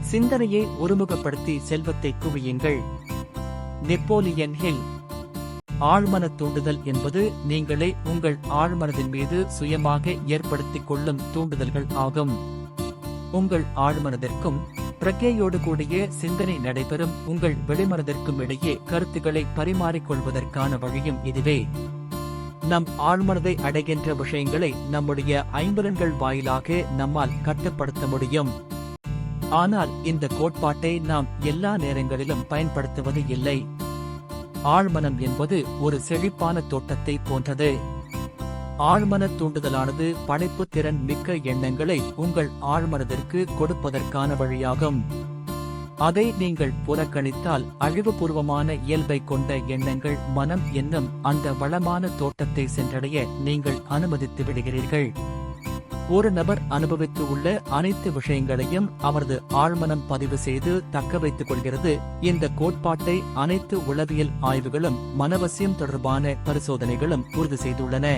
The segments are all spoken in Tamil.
சிந்தனையை ஒருமுகப்படுத்தி செல்வத்தை குவியுங்கள். Napoleon hill. ஆழ்மன தூண்டுதல் என்பது நீங்களே உங்கள் ஆழ்மனதின் மீது சுயமாக ஏற்படுத்திக் கொள்ளும் தூண்டுதல்கள் ஆகும். உங்கள் ஆழ்மனதிற்கும் பிரக்ஞையோடு கூடிய சிந்தனை நடைபெறும் உங்கள் வெளிமனதிற்கும் இடையே கருத்துக்களை பரிமாறிக்கொள்வதற்கான வழியும் இதுவே. நம் ஆழ்மனதை அடைகின்ற விஷயங்களை நம்முடைய ஐம்புலன்கள் வாயிலாக நம்மால் கட்டுப்படுத்த முடியும். ஆனால் இந்த கோட்பாட்டை நாம் எல்லா நேரங்களிலும் பயன்படுத்துவது இல்லை. ஆழ்மனம் என்பது ஒரு செழிப்பான தோட்டத்தை போன்றது. ஆழ்மன தூண்டுதலானது படைப்பு திறன் மிக்க எண்ணங்களை உங்கள் ஆழ்மனதிற்கு கொடுப்பதற்கான வழியாகும். அதை நீங்கள் புறக்கணித்தால் அழிவுபூர்வமான இயல்பை கொண்ட எண்ணங்கள் மனம் என்னும் அந்த வளமான தோட்டத்தை சென்றடைய நீங்கள் அனுமதித்து விடுகிறீர்கள். ஒரு நபர் அனுபவித்து உள்ள அனைத்து விஷயங்களையும் அவரது ஆழ்மனம் பதிவு செய்து தக்க வைத்துக் கொள்கிறது. இந்த கோட்பாட்டை அனைத்து உளவியல் ஆய்வுகளும் மனவசியம் தொடர்பான பரிசோதனைகளும் உறுதி செய்துள்ளன.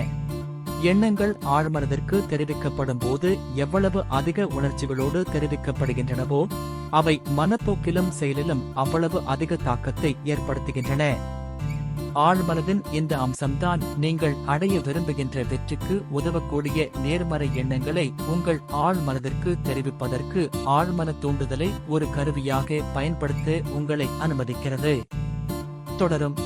எண்ணங்கள் ஆழ்மனதிற்கு தெரிவிக்கப்படும் போது எவ்வளவு அதிக உணர்ச்சிகளோடு தெரிவிக்கப்படுகின்றனவோ அவை மனப்போக்கிலும் செயலிலும் அவ்வளவு அதிக தாக்கத்தை ஏற்படுத்துகின்றன. ஆழ்மனதின் இந்த அம்சம்தான் நீங்கள் அடைய விரும்புகின்ற வெற்றிக்கு உதவக்கூடிய நேர்மறை எண்ணங்களை உங்கள் ஆழ்மனதிற்கு தெரிவிப்பதற்கு ஆழ்மன தூண்டுதலை ஒரு கருவியாக பயன்படுத்த உங்களை அனுமதிக்கிறது. தொடரும்.